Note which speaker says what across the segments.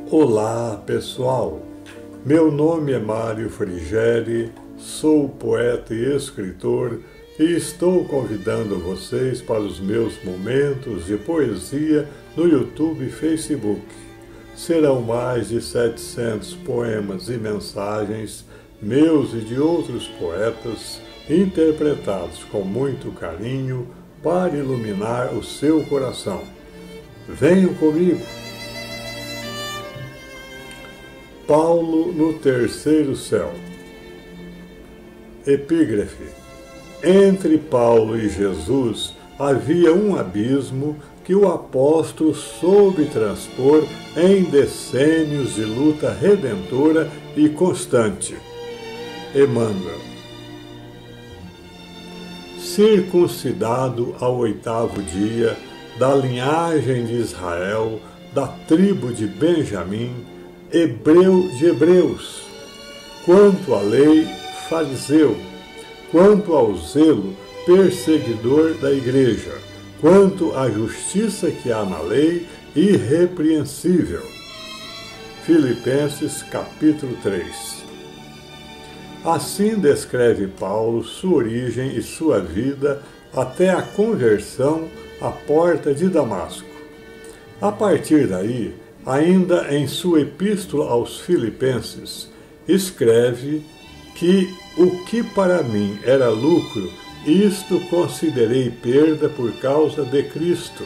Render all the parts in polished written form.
Speaker 1: Olá, pessoal! Meu nome é Mário Frigeri, sou poeta e escritor e estou convidando vocês para os meus momentos de poesia no YouTube e Facebook. Serão mais de 700 poemas e mensagens, meus e de outros poetas, interpretados com muito carinho para iluminar o seu coração. Venham comigo! Paulo no terceiro céu. Epígrafe. Entre Paulo e Jesus havia um abismo que o apóstolo soube transpor em decênios de luta redentora e constante. Emmanuel. Circuncidado ao 8º dia, da linhagem de Israel, da tribo de Benjamim, hebreu de hebreus, quanto à lei, fariseu, quanto ao zelo, perseguidor da igreja, quanto à justiça que há na lei, irrepreensível. Filipenses capítulo 3. Assim descreve Paulo sua origem e sua vida até a conversão à porta de Damasco. A partir daí, ainda em sua epístola aos Filipenses, escreve que o que para mim era lucro, isto considerei perda por causa de Cristo.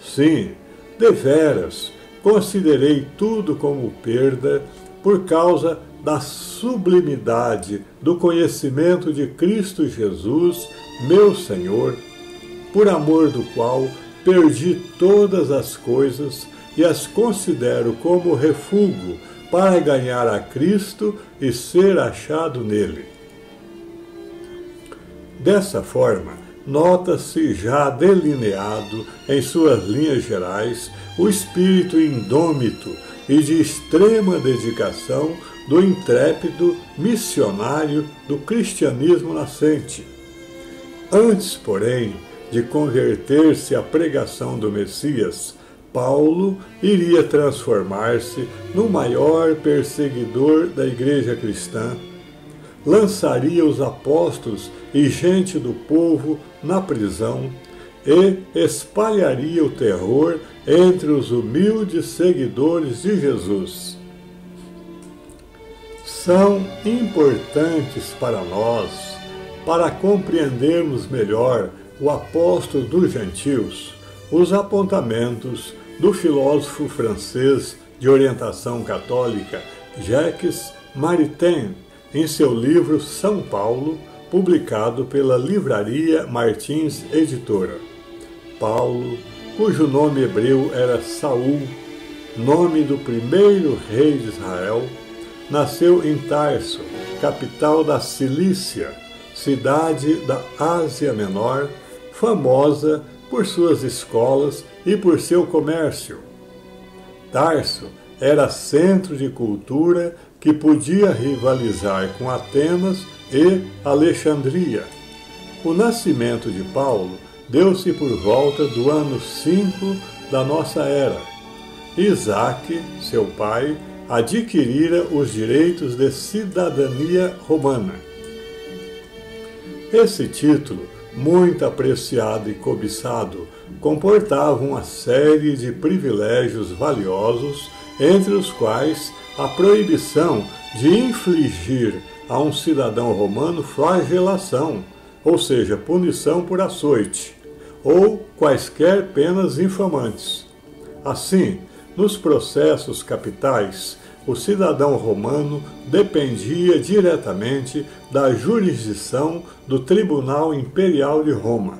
Speaker 1: Sim, deveras, considerei tudo como perda por causa da sublimidade do conhecimento de Cristo Jesus, meu Senhor, por amor do qual perdi todas as coisas e as considero como refúgio para ganhar a Cristo e ser achado nele. Dessa forma, nota-se já delineado em suas linhas gerais o espírito indômito e de extrema dedicação do intrépido missionário do cristianismo nascente. Antes, porém, de converter-se à pregação do Messias, Paulo iria transformar-se no maior perseguidor da igreja cristã, lançaria os apóstolos e gente do povo na prisão e espalharia o terror entre os humildes seguidores de Jesus. São importantes para nós, para compreendermos melhor o apóstolo dos gentios, os apontamentos do filósofo francês de orientação católica Jacques Maritain, em seu livro São Paulo, publicado pela Livraria Martins Editora. Paulo, cujo nome hebreu era Saul, nome do primeiro rei de Israel, nasceu em Tarso, capital da Cilícia, cidade da Ásia Menor, famosa por suas escolas e por seu comércio. Tarso era centro de cultura que podia rivalizar com Atenas e Alexandria. O nascimento de Paulo deu-se por volta do ano 5 da nossa era. Isaac, seu pai, adquirira os direitos de cidadania romana. Esse título, muito apreciado e cobiçado, comportava uma série de privilégios valiosos, entre os quais a proibição de infligir a um cidadão romano flagelação, ou seja, punição por açoite, ou quaisquer penas infamantes. Assim, nos processos capitais, o cidadão romano dependia diretamente da jurisdição do Tribunal Imperial de Roma.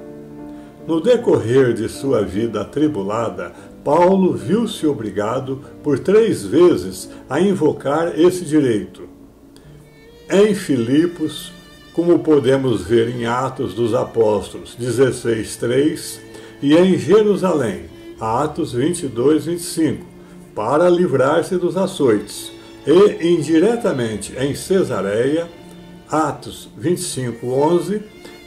Speaker 1: No decorrer de sua vida atribulada, Paulo viu-se obrigado por 3 vezes a invocar esse direito. Em Filipos, como podemos ver em Atos dos Apóstolos 16:3, e em Jerusalém, Atos 22:25, para livrar-se dos açoites, e indiretamente em Cesareia, Atos 25:11,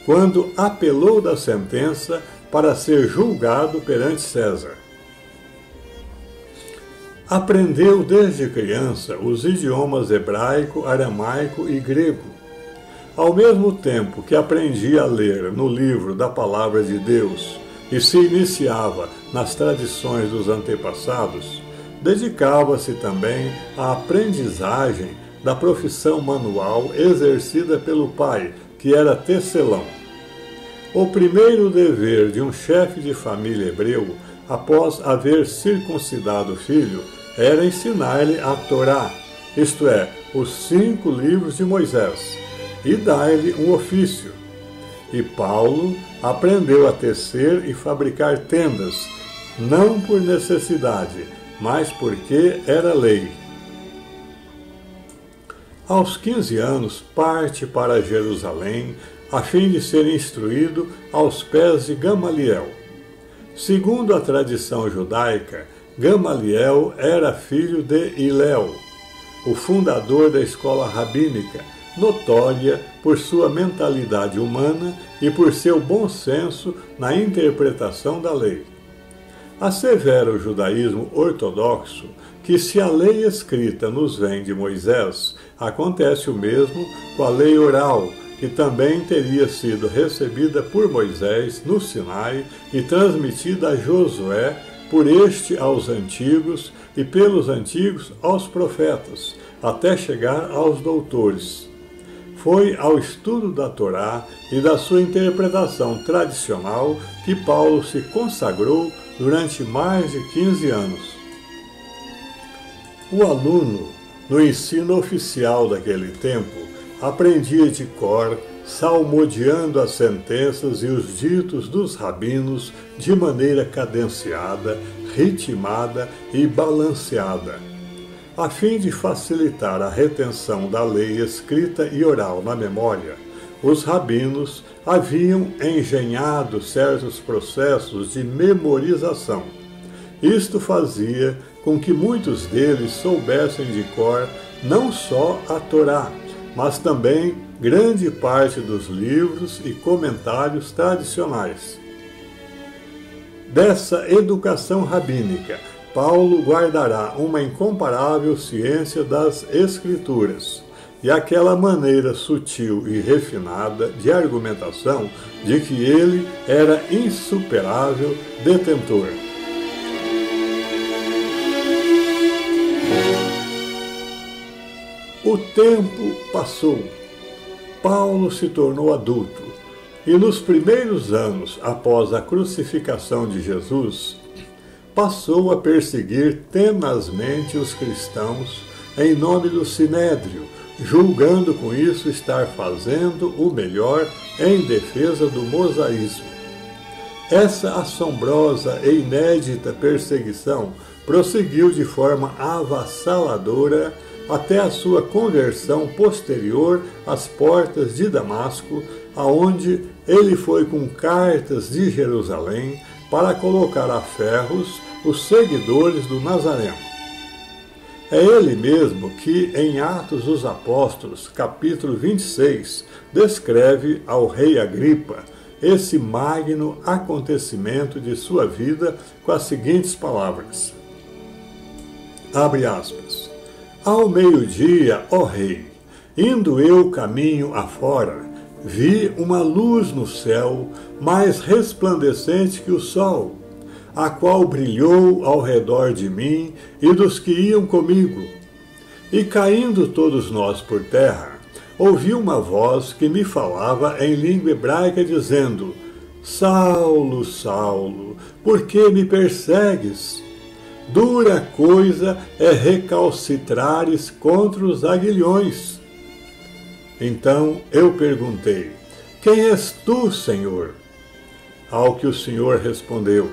Speaker 1: quando apelou da sentença para ser julgado perante César. Aprendeu desde criança os idiomas hebraico, aramaico e grego. Ao mesmo tempo que aprendia a ler no livro da Palavra de Deus e se iniciava nas tradições dos antepassados, dedicava-se também à aprendizagem da profissão manual exercida pelo pai, que era tecelão. O primeiro dever de um chefe de família hebreu, após haver circuncidado o filho, era ensinar-lhe a Torá, isto é, os 5 livros de Moisés, e dar-lhe um ofício. E Paulo aprendeu a tecer e fabricar tendas, não por necessidade, mas porque era lei. Aos 15 anos, parte para Jerusalém, a fim de ser instruído aos pés de Gamaliel. Segundo a tradição judaica, Gamaliel era filho de Hilel, o fundador da escola rabínica, notória por sua mentalidade humana e por seu bom senso na interpretação da lei. Assevera o judaísmo ortodoxo que, se a lei escrita nos vem de Moisés, acontece o mesmo com a lei oral, que também teria sido recebida por Moisés no Sinai e transmitida a Josué, por este aos antigos e pelos antigos aos profetas, até chegar aos doutores. Foi ao estudo da Torá e da sua interpretação tradicional que Paulo se consagrou durante mais de 15 anos. O aluno, no ensino oficial daquele tempo, aprendia de cor, salmodiando as sentenças e os ditos dos rabinos de maneira cadenciada, ritmada e balanceada. A fim de facilitar a retenção da lei escrita e oral na memória, os rabinos haviam engenhado certos processos de memorização. Isto fazia com que muitos deles soubessem de cor não só a Torá, mas também grande parte dos livros e comentários tradicionais. Dessa educação rabínica, Paulo guardará uma incomparável ciência das Escrituras e aquela maneira sutil e refinada de argumentação de que ele era insuperável detentor. O tempo passou. Paulo se tornou adulto e, nos primeiros anos após a crucificação de Jesus, passou a perseguir tenazmente os cristãos em nome do Sinédrio, julgando com isso estar fazendo o melhor em defesa do mosaísmo. Essa assombrosa e inédita perseguição prosseguiu de forma avassaladora até a sua conversão posterior às portas de Damasco, aonde ele foi com cartas de Jerusalém para colocar a ferros os seguidores do Nazareno. É ele mesmo que, em Atos dos Apóstolos, capítulo 26, descreve ao rei Agripa esse magno acontecimento de sua vida com as seguintes palavras. Abre aspas. Ao meio-dia, ó rei, indo eu caminho afora, vi uma luz no céu, mais resplandecente que o sol, a qual brilhou ao redor de mim e dos que iam comigo. E caindo todos nós por terra, ouvi uma voz que me falava em língua hebraica, dizendo: Saulo, Saulo, por que me persegues? Dura coisa é recalcitrares contra os aguilhões. Então eu perguntei: Quem és tu, Senhor? Ao que o Senhor respondeu: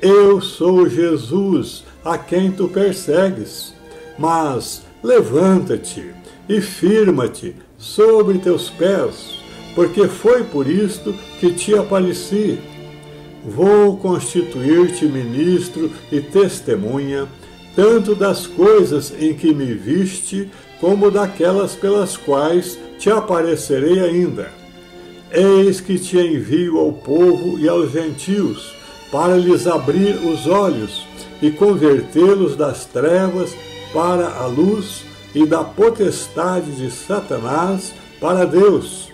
Speaker 1: Eu sou Jesus, a quem tu persegues. Mas levanta-te e firma-te sobre teus pés, porque foi por isto que te apareci. Vou constituir-te ministro e testemunha, tanto das coisas em que me viste, como daquelas pelas quais te aparecerei ainda. Eis que te envio ao povo e aos gentios, para lhes abrir os olhos e convertê-los das trevas para a luz e da potestade de Satanás para Deus.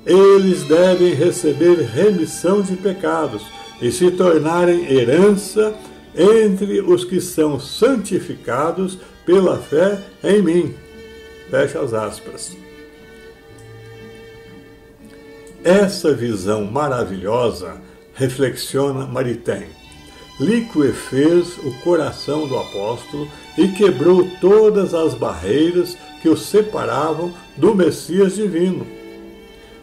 Speaker 1: Eles devem receber remissão de pecados e se tornarem herança entre os que são santificados pela fé em mim. Fecha as aspas. Essa visão maravilhosa, reflexiona Maritain, liquefez o coração do apóstolo e quebrou todas as barreiras que o separavam do Messias divino.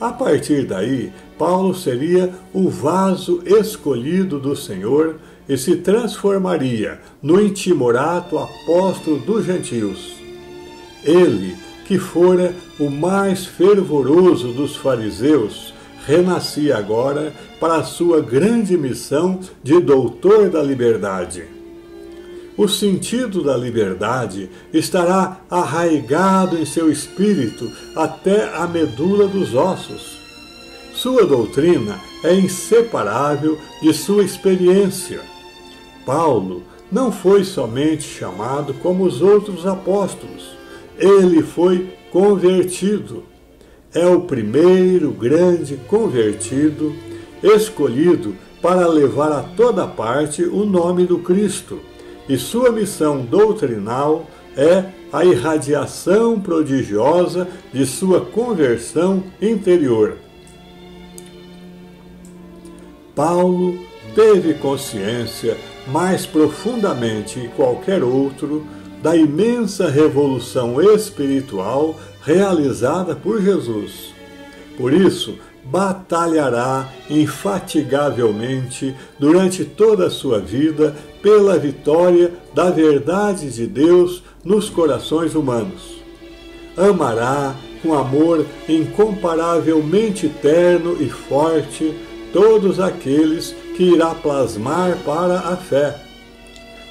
Speaker 1: A partir daí, Paulo seria o vaso escolhido do Senhor e se transformaria no intimorato apóstolo dos gentios. Ele, que fora o mais fervoroso dos fariseus, renascia agora para a sua grande missão de doutor da liberdade. O sentido da liberdade estará arraigado em seu espírito até a medula dos ossos. Sua doutrina é inseparável de sua experiência. Paulo não foi somente chamado como os outros apóstolos, ele foi convertido. É o primeiro grande convertido, escolhido para levar a toda parte o nome do Cristo, e sua missão doutrinal é a irradiação prodigiosa de sua conversão interior. Paulo teve consciência mais profundamente que qualquer outro da imensa revolução espiritual realizada por Jesus. Por isso, batalhará infatigavelmente durante toda a sua vida pela vitória da verdade de Deus nos corações humanos. Amará com amor incomparavelmente terno e forte todos aqueles que irá plasmar para a fé.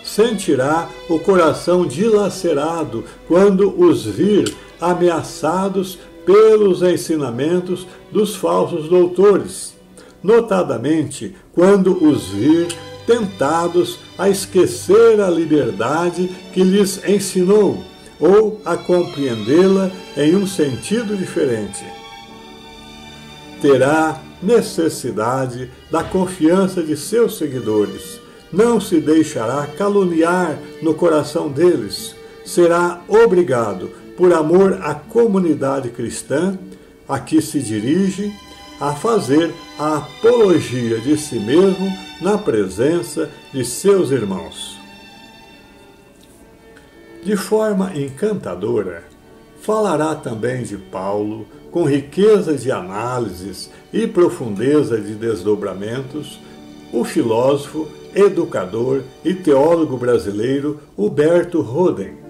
Speaker 1: Sentirá o coração dilacerado quando os vir ameaçados pelos ensinamentos dos falsos doutores, notadamente quando os vir tentados a esquecer a liberdade que lhes ensinou ou a compreendê-la em um sentido diferente. Terá necessidade da confiança de seus seguidores, não se deixará caluniar no coração deles, será obrigado, por amor à comunidade cristã a que se dirige, a fazer a apologia de si mesmo na presença de seus irmãos. De forma encantadora, falará também de Paulo, com riqueza de análises e profundeza de desdobramentos, o filósofo, educador e teólogo brasileiro Huberto Roden.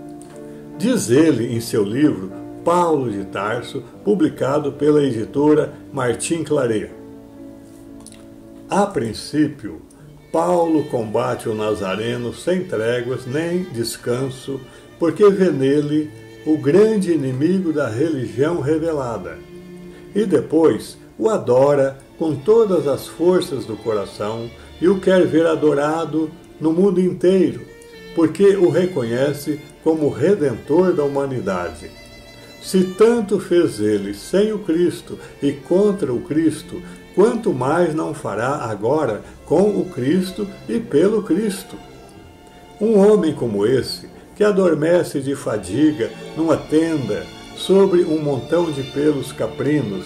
Speaker 1: Diz ele em seu livro Paulo de Tarso, publicado pela editora Martim Claret. A princípio, Paulo combate o Nazareno sem tréguas nem descanso, porque vê nele o grande inimigo da religião revelada. E depois o adora com todas as forças do coração e o quer ver adorado no mundo inteiro, porque o reconhece como Redentor da humanidade. Se tanto fez ele sem o Cristo e contra o Cristo, quanto mais não fará agora com o Cristo e pelo Cristo? Um homem como esse, que adormece de fadiga numa tenda sobre um montão de pelos caprinos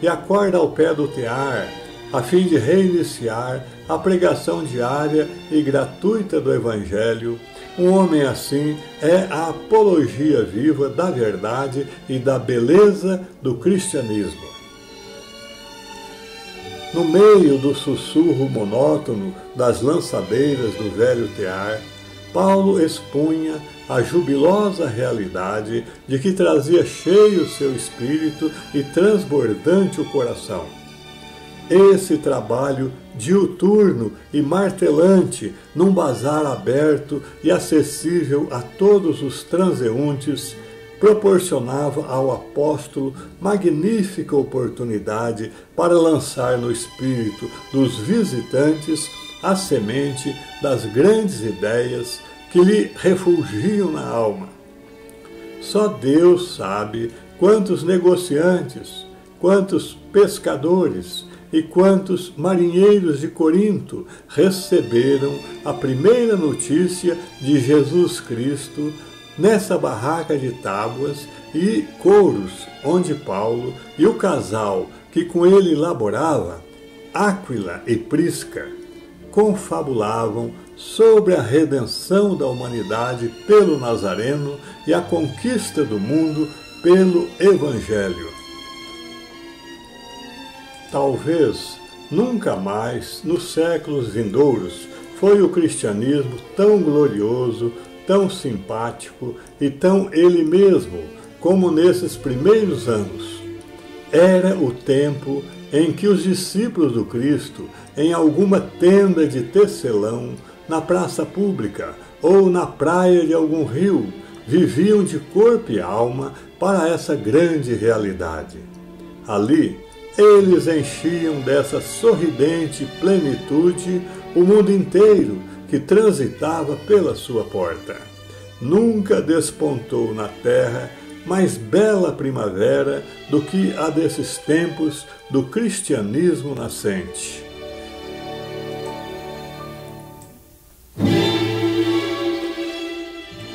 Speaker 1: e acorda ao pé do tear, a fim de reiniciar a pregação diária e gratuita do Evangelho, um homem assim é a apologia viva da verdade e da beleza do cristianismo. No meio do sussurro monótono das lançadeiras do velho tear, Paulo expunha a jubilosa realidade de que trazia cheio seu espírito e transbordante o coração. Esse trabalho diuturno e martelante num bazar aberto e acessível a todos os transeuntes proporcionava ao apóstolo magnífica oportunidade para lançar no espírito dos visitantes a semente das grandes ideias que lhe refugiam na alma. Só Deus sabe quantos negociantes, quantos pescadores e quantos marinheiros de Corinto receberam a primeira notícia de Jesus Cristo nessa barraca de tábuas e couros, onde Paulo e o casal que com ele laborava, Áquila e Prisca, confabulavam sobre a redenção da humanidade pelo Nazareno e a conquista do mundo pelo Evangelho. Talvez nunca mais, nos séculos vindouros, foi o cristianismo tão glorioso, tão simpático e tão ele mesmo como nesses primeiros anos. Era o tempo em que os discípulos do Cristo, em alguma tenda de tecelão, na praça pública ou na praia de algum rio, viviam de corpo e alma para essa grande realidade. Ali, eles enchiam dessa sorridente plenitude o mundo inteiro que transitava pela sua porta. Nunca despontou na terra mais bela primavera do que a desses tempos do cristianismo nascente.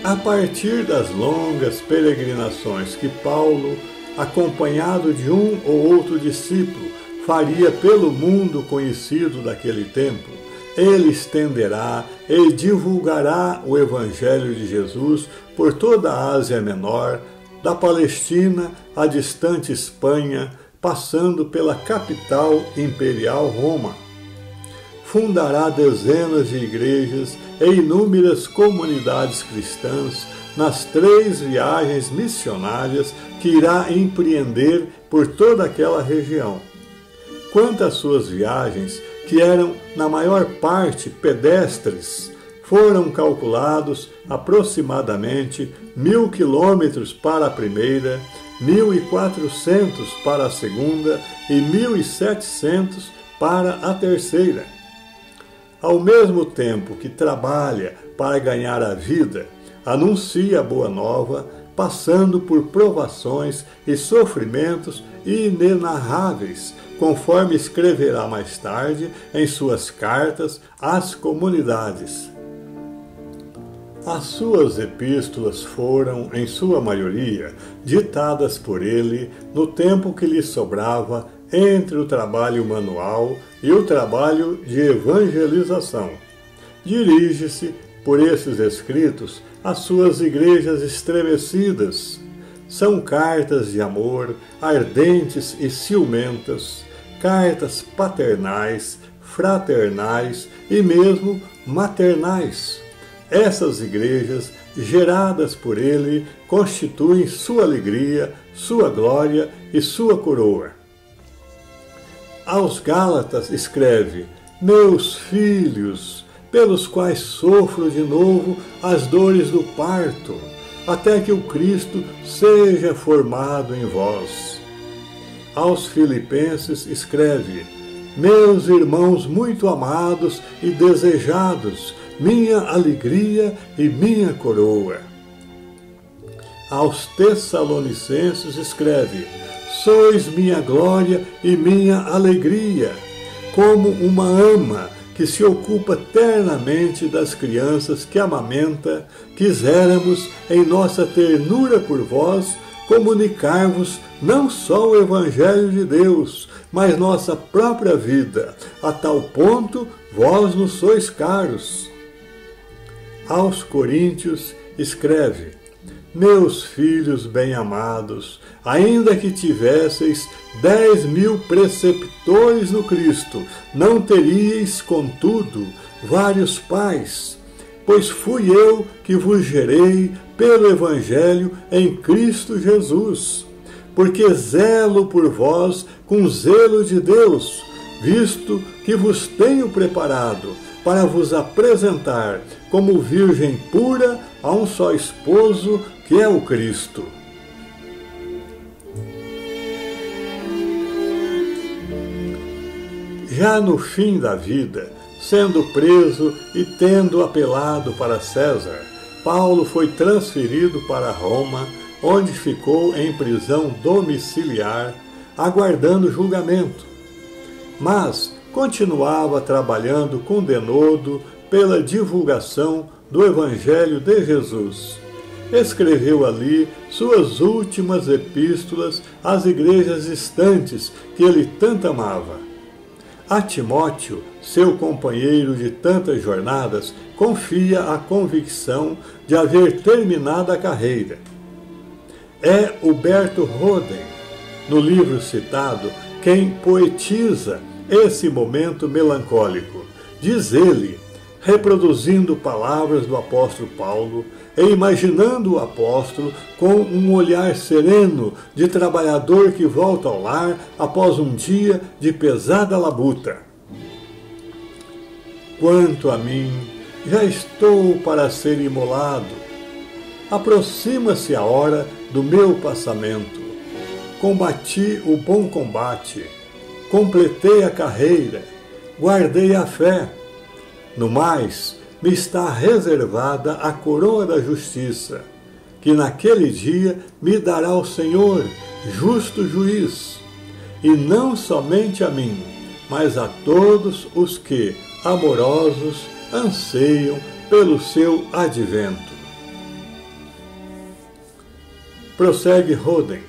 Speaker 1: A partir das longas peregrinações que Paulo, acompanhado de um ou outro discípulo, faria pelo mundo conhecido daquele tempo, ele estenderá e divulgará o Evangelho de Jesus por toda a Ásia Menor, da Palestina à distante Espanha, passando pela capital imperial Roma. Fundará dezenas de igrejas e inúmeras comunidades cristãs nas 3 viagens missionárias que irá empreender por toda aquela região. Quanto às suas viagens, que eram na maior parte pedestres, foram calculados aproximadamente 1.000 quilômetros para a primeira, 1.400 para a segunda e 1.700 para a terceira. Ao mesmo tempo que trabalha para ganhar a vida, anuncia a boa nova, passando por provações e sofrimentos inenarráveis, conforme escreverá mais tarde em suas cartas às comunidades. As suas epístolas foram, em sua maioria, ditadas por ele no tempo que lhe sobrava entre o trabalho manual e o trabalho de evangelização. Dirige-se, por esses escritos, às suas igrejas estremecidas. São cartas de amor, ardentes e ciumentas, cartas paternais, fraternais e mesmo maternais. Essas igrejas, geradas por ele, constituem sua alegria, sua glória e sua coroa. Aos Gálatas escreve: meus filhos, pelos quais sofro de novo as dores do parto, até que o Cristo seja formado em vós. Aos Filipenses escreve: meus irmãos muito amados e desejados, minha alegria e minha coroa. Aos Tessalonicenses escreve: sois minha glória e minha alegria, como uma ama que se ocupa ternamente das crianças que amamenta, quiséramos, em nossa ternura por vós, comunicar-vos não só o Evangelho de Deus, mas nossa própria vida, a tal ponto vós nos sois caros. Aos Coríntios escreve: meus filhos bem-amados, ainda que tivesseis 10.000 preceptores no Cristo, não teríeis, contudo, vários pais, pois fui eu que vos gerei pelo Evangelho em Cristo Jesus, porque zelo por vós com zelo de Deus, visto que vos tenho preparado para vos apresentar como virgem pura a um só esposo, que é o Cristo. Já no fim da vida, sendo preso e tendo apelado para César, Paulo foi transferido para Roma, onde ficou em prisão domiciliar, aguardando julgamento. Mas continuava trabalhando com denodo pela divulgação do Evangelho de Jesus. Escreveu ali suas últimas epístolas às igrejas distantes que ele tanto amava. A Timóteo, seu companheiro de tantas jornadas, confia a convicção de haver terminado a carreira. É Huberto Roden, no livro citado, quem poetiza esse momento melancólico. Diz ele, reproduzindo palavras do apóstolo Paulo e imaginando o apóstolo com um olhar sereno de trabalhador que volta ao lar após um dia de pesada labuta. Quanto a mim, já estou para ser imolado. Aproxima-se a hora do meu passamento. Combati o bom combate, completei a carreira, guardei a fé. No mais, me está reservada a coroa da justiça, que naquele dia me dará o Senhor, justo juiz, e não somente a mim, mas a todos os que, amorosos, anseiam pelo seu advento. Prossegue Roden.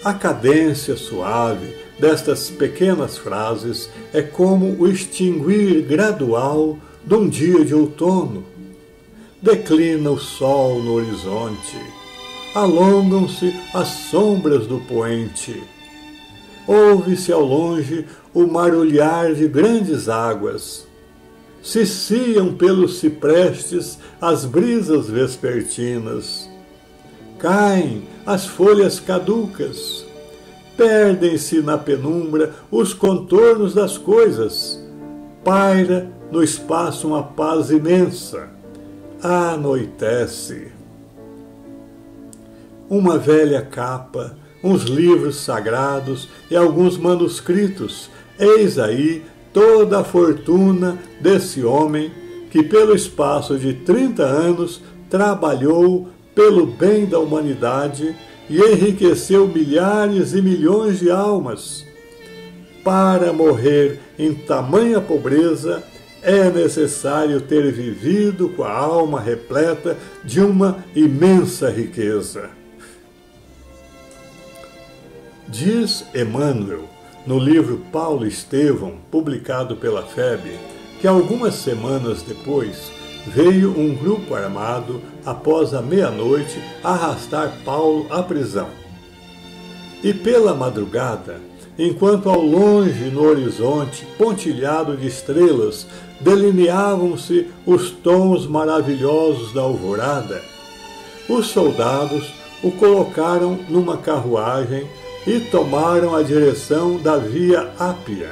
Speaker 1: A cadência suave destas pequenas frases é como o extinguir gradual de um dia de outono. Declina o sol no horizonte, alongam-se as sombras do poente. Ouve-se ao longe o marulhar de grandes águas. Ciciam pelos ciprestes as brisas vespertinas. Caem as folhas caducas. Perdem-se na penumbra os contornos das coisas. Paira no espaço uma paz imensa. Anoitece. Uma velha capa, uns livros sagrados e alguns manuscritos. Eis aí toda a fortuna desse homem que, pelo espaço de 30 anos, trabalhou pelo bem da humanidade e enriqueceu milhares e milhões de almas. Para morrer em tamanha pobreza, é necessário ter vivido com a alma repleta de uma imensa riqueza. Diz Emmanuel, no livro Paulo Estevão, publicado pela FEB, que algumas semanas depois veio um grupo armado, após a meia-noite, arrastar Paulo à prisão. E pela madrugada, enquanto ao longe no horizonte, pontilhado de estrelas, delineavam-se os tons maravilhosos da alvorada, os soldados o colocaram numa carruagem e tomaram a direção da Via Ápia.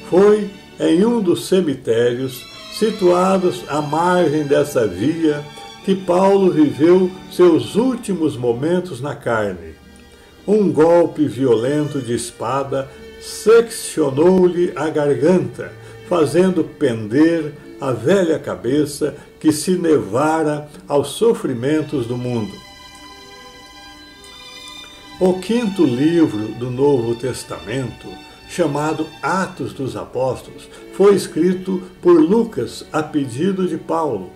Speaker 1: Foi em um dos cemitérios situados à margem dessa via que Paulo viveu seus últimos momentos na carne. Um golpe violento de espada seccionou-lhe a garganta, fazendo pender a velha cabeça que se nevara aos sofrimentos do mundo. O quinto livro do Novo Testamento, chamado Atos dos Apóstolos, foi escrito por Lucas a pedido de Paulo.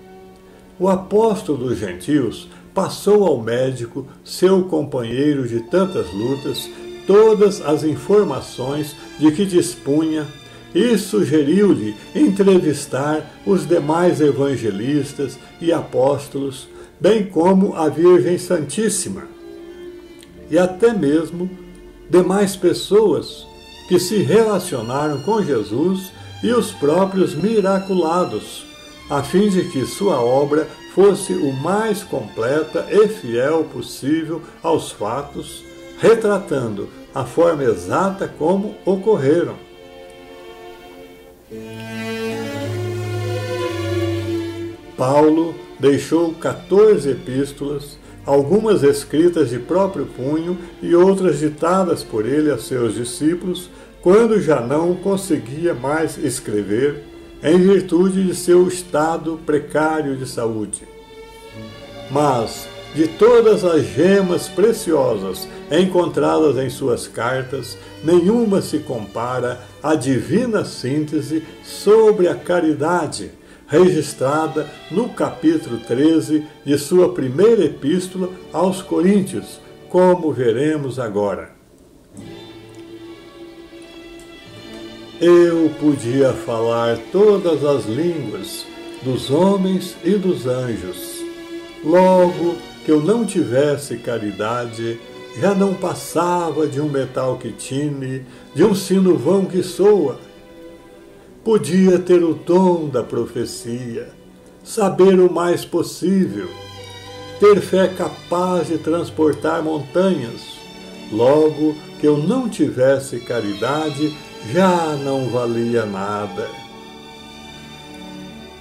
Speaker 1: O apóstolo dos gentios passou ao médico, seu companheiro de tantas lutas, todas as informações de que dispunha e sugeriu-lhe entrevistar os demais evangelistas e apóstolos, bem como a Virgem Santíssima, e até mesmo demais pessoas que se relacionaram com Jesus e os próprios miraculados, a fim de que sua obra fosse o mais completa e fiel possível aos fatos, retratando a forma exata como ocorreram. Paulo deixou 14 epístolas, algumas escritas de próprio punho e outras ditadas por ele a seus discípulos, quando já não conseguia mais escrever, em virtude de seu estado precário de saúde. Mas, de todas as gemas preciosas encontradas em suas cartas, nenhuma se compara à divina síntese sobre a caridade, registrada no capítulo 13 de sua primeira epístola aos Coríntios, como veremos agora. Eu podia falar todas as línguas dos homens e dos anjos. Logo que eu não tivesse caridade, já não passava de um metal que tine, de um sino vão que soa. Podia ter o dom da profecia, saber o mais possível, ter fé capaz de transportar montanhas. Logo que eu não tivesse caridade, já não valia nada.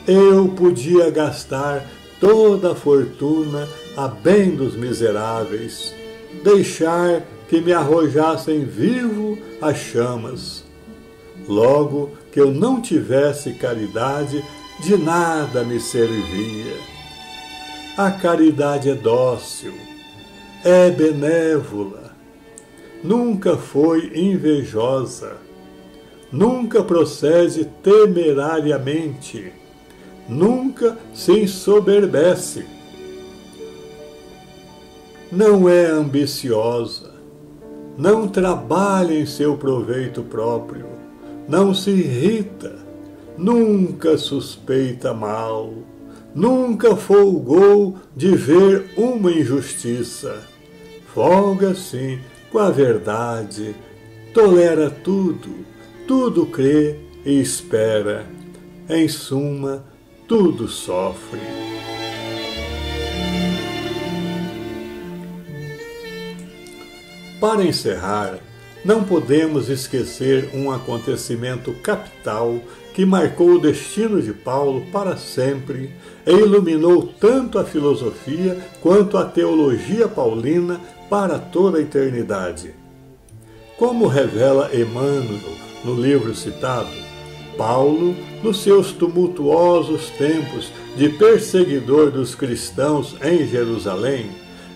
Speaker 1: Eu podia gastar toda a fortuna a bem dos miseráveis, deixar que me arrojassem vivo às chamas. Logo que eu não tivesse caridade, de nada me servia. A caridade é dócil, é benévola, nunca foi invejosa, nunca procede temerariamente, nunca se ensoberbece. Não é ambiciosa, não trabalha em seu proveito próprio, não se irrita, nunca suspeita mal, nunca folgou de ver uma injustiça. Folga, sim, com a verdade, tolera tudo, tudo crê e espera. Em suma, tudo sofre. Para encerrar, não podemos esquecer um acontecimento capital que marcou o destino de Paulo para sempre e iluminou tanto a filosofia quanto a teologia paulina para toda a eternidade. Como revela Emmanuel no livro citado, Paulo, nos seus tumultuosos tempos de perseguidor dos cristãos em Jerusalém,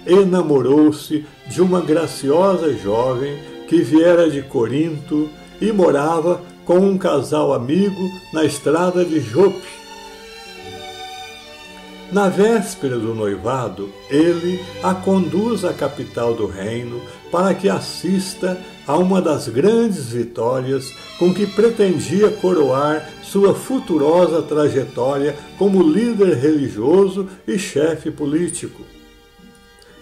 Speaker 1: enamorou-se de uma graciosa jovem que viera de Corinto e morava com um casal amigo na estrada de Jope. Na véspera do noivado, ele a conduz à capital do reino para que assista a uma das grandes vitórias com que pretendia coroar sua futurosa trajetória como líder religioso e chefe político.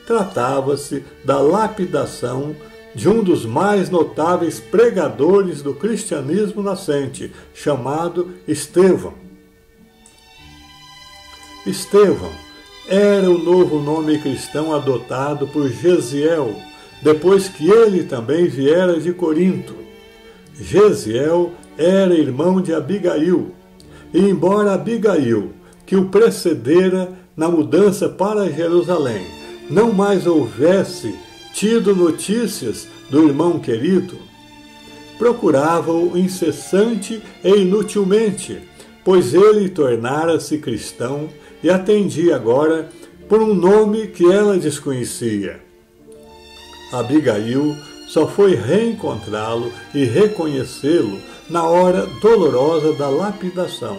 Speaker 1: Tratava-se da lapidação de um dos mais notáveis pregadores do cristianismo nascente, chamado Estevão. Estevão era o novo nome cristão adotado por Gesiel, depois que ele também viera de Corinto. Gesiel era irmão de Abigail, e embora Abigail, que o precedera na mudança para Jerusalém, não mais houvesse tido notícias do irmão querido, procurava-o incessante e inutilmente, pois ele tornara-se cristão e atendia agora por um nome que ela desconhecia. Abigail só foi reencontrá-lo e reconhecê-lo na hora dolorosa da lapidação.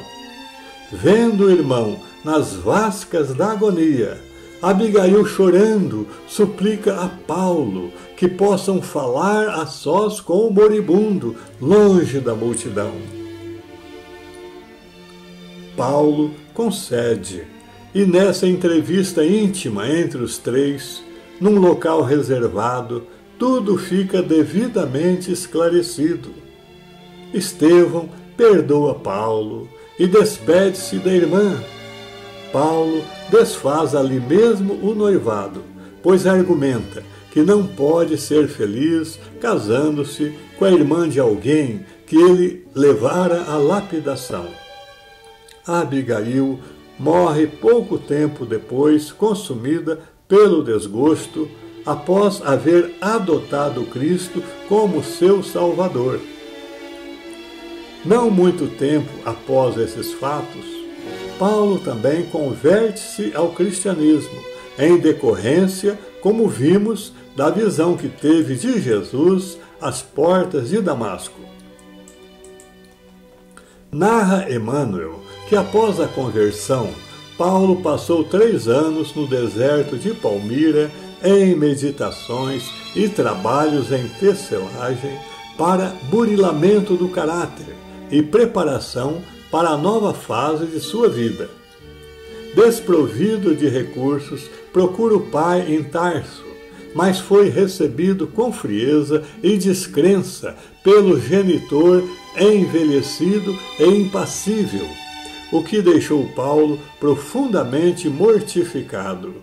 Speaker 1: Vendo o irmão nas vascas da agonia, Abigail, chorando, suplica a Paulo que possam falar a sós com o moribundo, longe da multidão. Paulo concede, e nessa entrevista íntima entre os três, num local reservado, tudo fica devidamente esclarecido. Estevão perdoa Paulo e despede-se da irmã. Paulo desfaz ali mesmo o noivado, pois argumenta que não pode ser feliz casando-se com a irmã de alguém que ele levara à lapidação. Abigail morre pouco tempo depois, consumida pelo desgosto, após haver adotado Cristo como seu Salvador. Não muito tempo após esses fatos, Paulo também converte-se ao cristianismo, em decorrência, como vimos, da visão que teve de Jesus às portas de Damasco. Narra Emmanuel que após a conversão, Paulo passou 3 anos no deserto de Palmira em meditações e trabalhos em tecelagem para burilamento do caráter e preparação para a nova fase de sua vida. Desprovido de recursos, procura o pai em Tarso, mas foi recebido com frieza e descrença pelo genitor envelhecido e impassível, o que deixou Paulo profundamente mortificado.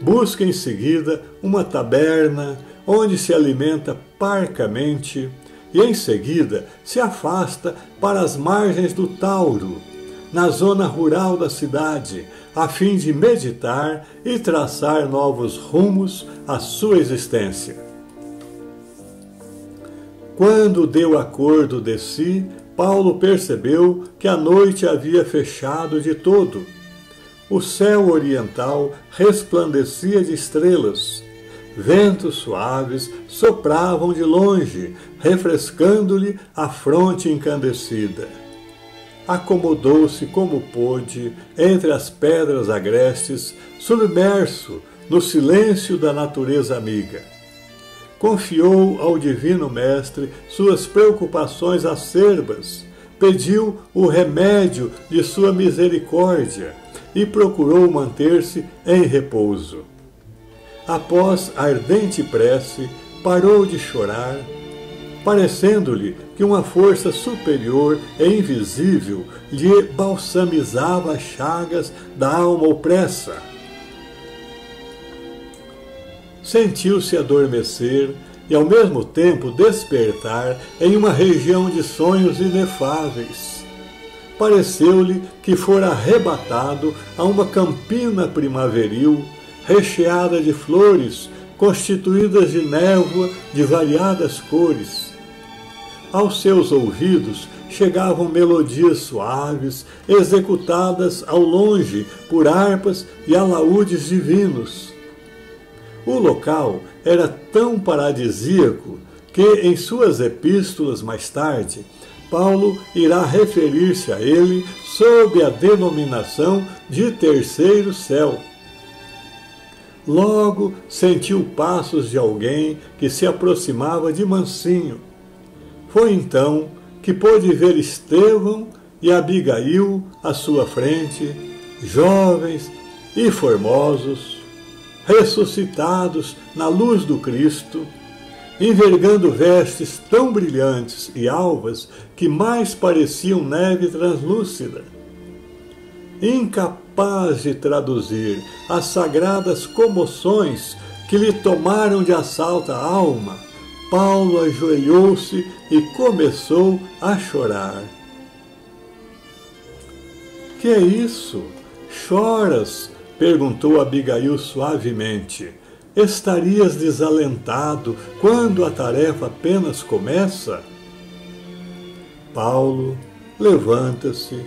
Speaker 1: Busca em seguida uma taberna onde se alimenta parcamente e em seguida se afasta para as margens do Tauro, na zona rural da cidade, a fim de meditar e traçar novos rumos à sua existência. Quando deu acordo de si, Paulo percebeu que a noite havia fechado de todo. O céu oriental resplandecia de estrelas. Ventos suaves sopravam de longe, refrescando-lhe a fronte encandecida. Acomodou-se como pôde entre as pedras agrestes, submerso no silêncio da natureza amiga. Confiou ao Divino Mestre suas preocupações acerbas, pediu o remédio de sua misericórdia e procurou manter-se em repouso. Após ardente prece, parou de chorar, parecendo-lhe que uma força superior e invisível lhe balsamizava as chagas da alma opressa. Sentiu-se adormecer e, ao mesmo tempo, despertar em uma região de sonhos inefáveis. Pareceu-lhe que fora arrebatado a uma campina primaveril, recheada de flores, constituídas de névoa de variadas cores. Aos seus ouvidos chegavam melodias suaves, executadas ao longe por harpas e alaúdes divinos. O local era tão paradisíaco que, em suas epístolas mais tarde, Paulo irá referir-se a ele sob a denominação de terceiro céu. Logo sentiu passos de alguém que se aproximava de mansinho. Foi então que pôde ver Estevão e Abigail à sua frente, jovens e formosos, ressuscitados na luz do Cristo, envergando vestes tão brilhantes e alvas que mais pareciam neve translúcida. Incapaz de traduzir as sagradas comoções que lhe tomaram de assalto a alma, Paulo ajoelhou-se e começou a chorar. — Que é isso? Choras? Perguntou Abigail suavemente. Estarias desalentado quando a tarefa apenas começa? Paulo levanta-se,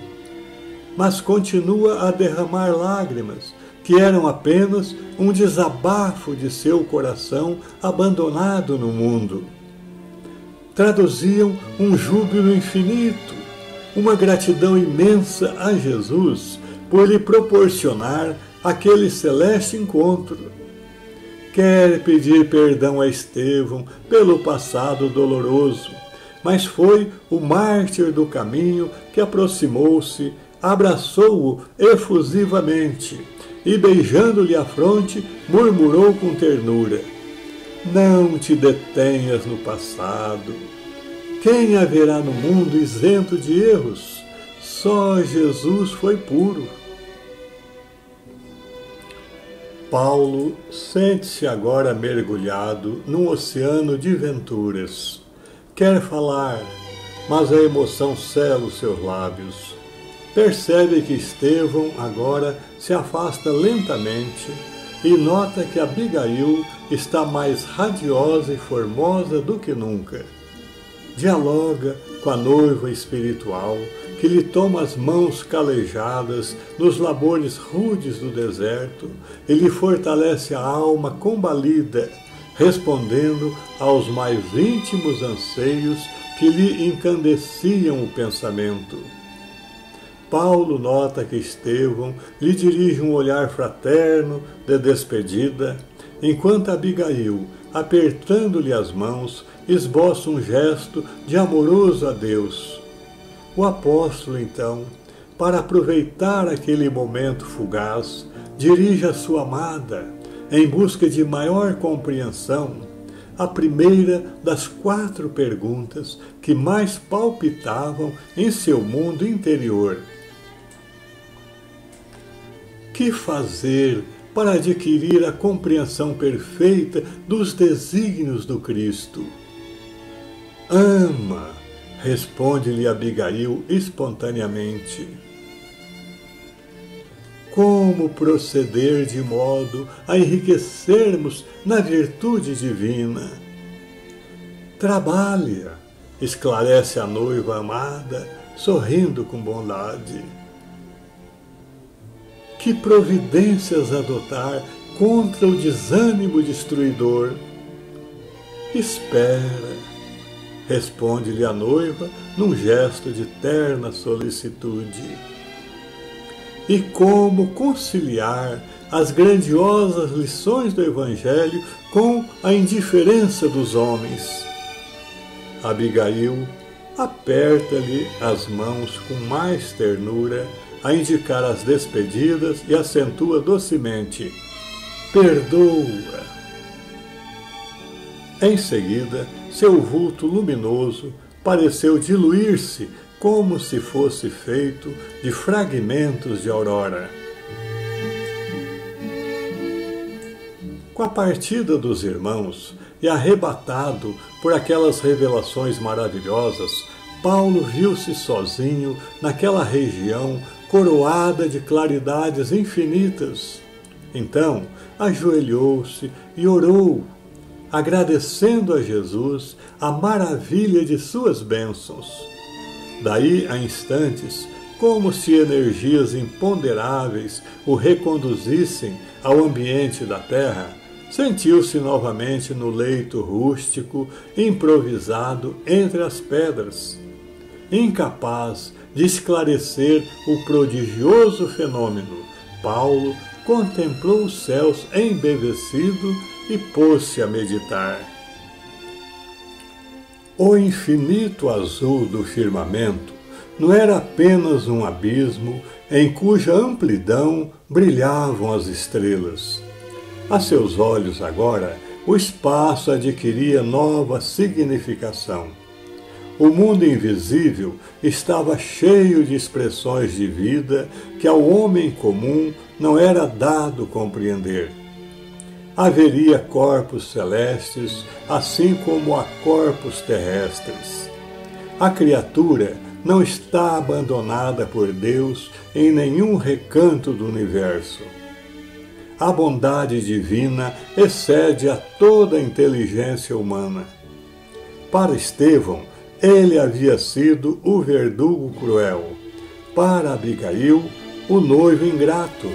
Speaker 1: mas continua a derramar lágrimas, que eram apenas um desabafo de seu coração abandonado no mundo. Traduziam um júbilo infinito, uma gratidão imensa a Jesus por lhe proporcionar aquele celeste encontro. Quer pedir perdão a Estevão pelo passado doloroso, mas foi o mártir do caminho que aproximou-se, abraçou-o efusivamente e, beijando-lhe a fronte, murmurou com ternura: não te detenhas no passado. Quem haverá no mundo isento de erros? Só Jesus foi puro. Paulo sente-se agora mergulhado num oceano de venturas. Quer falar, mas a emoção cela os seus lábios. Percebe que Estevão agora se afasta lentamente e nota que Abigail está mais radiosa e formosa do que nunca. dialoga com a noiva espiritual, que lhe toma as mãos calejadas nos labores rudes do deserto e lhe fortalece a alma combalida, respondendo aos mais íntimos anseios que lhe encandeciam o pensamento. Paulo nota que Estevão lhe dirige um olhar fraterno de despedida, enquanto Abigail, apertando-lhe as mãos, esboça um gesto de amoroso adeus. O apóstolo, então, para aproveitar aquele momento fugaz, dirige a sua amada, em busca de maior compreensão, a primeira das 4 perguntas que mais palpitavam em seu mundo interior. Que fazer para adquirir a compreensão perfeita dos desígnios do Cristo? Ama, responde-lhe Abigail espontaneamente. Como proceder de modo a enriquecermos na virtude divina? Trabalha, esclarece a noiva amada, sorrindo com bondade. Que providências adotar contra o desânimo destruidor? Espera, responde-lhe a noiva num gesto de terna solicitude. E como conciliar as grandiosas lições do Evangelho com a indiferença dos homens? Abigail aperta-lhe as mãos com mais ternura, a indicar as despedidas e acentua docemente: perdoa. Em seguida, seu vulto luminoso pareceu diluir-se como se fosse feito de fragmentos de aurora. Com a partida dos irmãos e arrebatado por aquelas revelações maravilhosas, Paulo viu-se sozinho naquela região coroada de claridades infinitas. Então, ajoelhou-se e orou, agradecendo a Jesus a maravilha de suas bênçãos. Daí a instantes, como se energias imponderáveis o reconduzissem ao ambiente da terra, sentiu-se novamente no leito rústico, improvisado entre as pedras. Incapaz de esclarecer o prodigioso fenômeno, Paulo contemplou os céus embevecido e pôs-se a meditar. O infinito azul do firmamento não era apenas um abismo em cuja amplidão brilhavam as estrelas. A seus olhos agora, o espaço adquiria nova significação. O mundo invisível estava cheio de expressões de vida que ao homem comum não era dado compreender. Haveria corpos celestes, assim como há corpos terrestres. A criatura não está abandonada por Deus em nenhum recanto do universo. A bondade divina excede a toda a inteligência humana. Para Estevão, ele havia sido o verdugo cruel. Para Abigail, o noivo ingrato.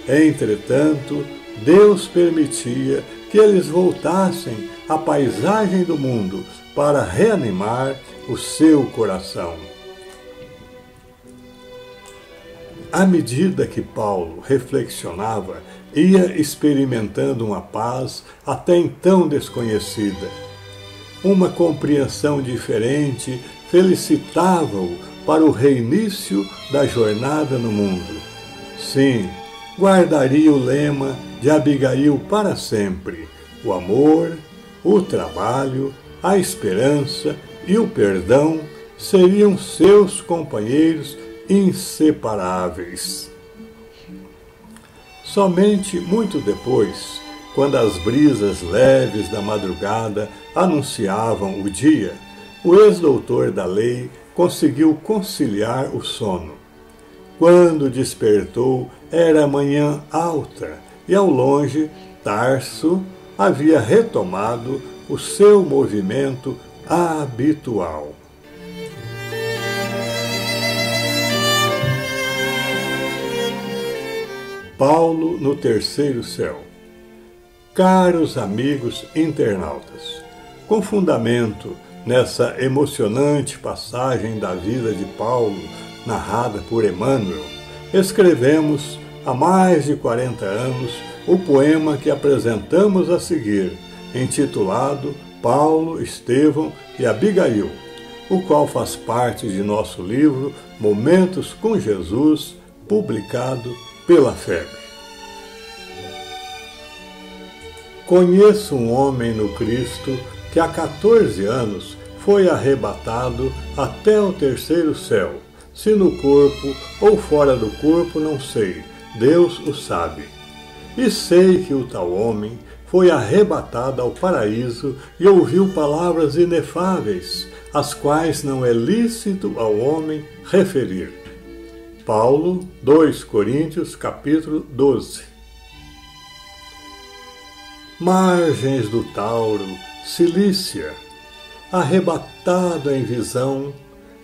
Speaker 1: Entretanto, Deus permitia que eles voltassem à paisagem do mundo para reanimar o seu coração. À medida que Paulo reflexionava, ia experimentando uma paz até então desconhecida. Uma compreensão diferente felicitava-o para o reinício da jornada no mundo. Sim, guardaria o lema de Abigail para sempre: o amor, o trabalho, a esperança e o perdão seriam seus companheiros inseparáveis. Somente muito depois, quando as brisas leves da madrugada anunciavam o dia, o ex-doutor da lei conseguiu conciliar o sono. Quando despertou, era manhã alta e ao longe, Tarso havia retomado o seu movimento habitual. Paulo no terceiro céu. Caros amigos internautas, com fundamento nessa emocionante passagem da vida de Paulo, narrada por Emmanuel, escrevemos há mais de 40 anos o poema que apresentamos a seguir, intitulado Paulo, Estevão e Abigail, o qual faz parte de nosso livro Momentos com Jesus, publicado pela FEB. Conheço um homem no Cristo que há 14 anos foi arrebatado até o terceiro céu, se no corpo ou fora do corpo não sei, Deus o sabe. E sei que o tal homem foi arrebatado ao paraíso e ouviu palavras inefáveis, as quais não é lícito ao homem referir. Paulo, 2 Coríntios, capítulo 12. Margens do Tauro, Cilícia, arrebatado em visão,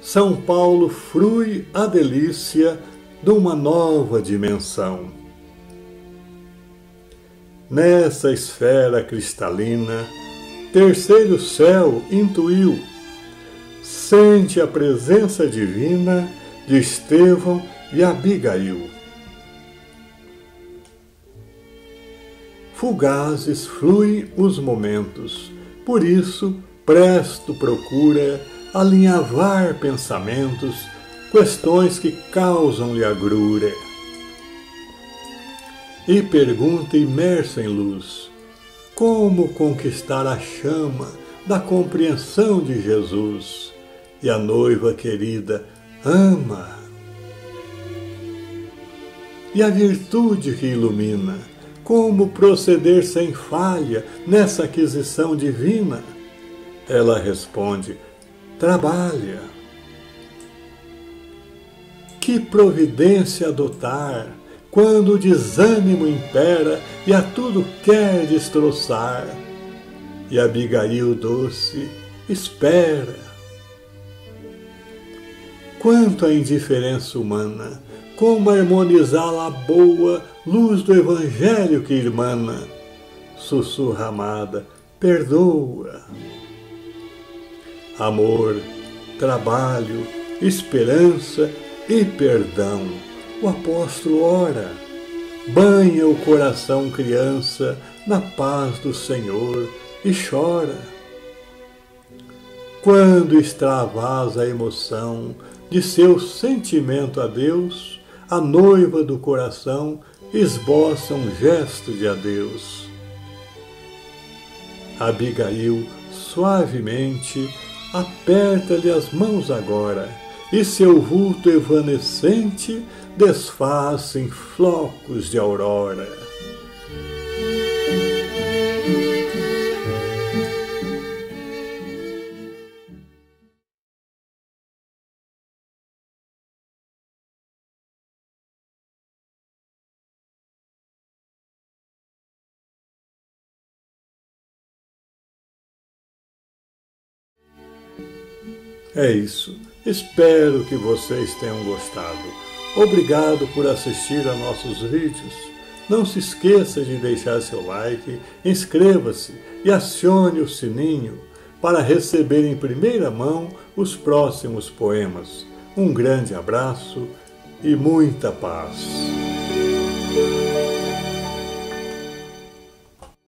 Speaker 1: São Paulo frui a delícia de uma nova dimensão. Nessa esfera cristalina, terceiro céu intuiu, sente a presença divina de Estevão e Abigail. Fugazes fluem os momentos, por isso presto procura alinhavar pensamentos, questões que causam-lhe agrura. E pergunta imersa em luz, como conquistar a chama da compreensão de Jesus? E a noiva querida ama. E a virtude que ilumina, como proceder sem falha nessa aquisição divina? Ela responde, trabalha. Que providência adotar quando o desânimo impera e a tudo quer destroçar? E Abigail doce espera. Quanto à indiferença humana, como harmonizá-la à boa luz do Evangelho que irmana? Sussurra amada, perdoa. Amor, trabalho, esperança e perdão. O apóstolo ora, banha o coração criança na paz do Senhor e chora. Quando extravasa a emoção de seu sentimento a Deus, a noiva do coração esboça um gesto de adeus. Abigail, suavemente, aperta-lhe as mãos agora, e seu vulto evanescente desfaz em flocos de aurora. É isso. Espero que vocês tenham gostado. Obrigado por assistir a nossos vídeos. Não se esqueça de deixar seu like, inscreva-se e acione o sininho para receber em primeira mão os próximos poemas. Um grande abraço e muita paz.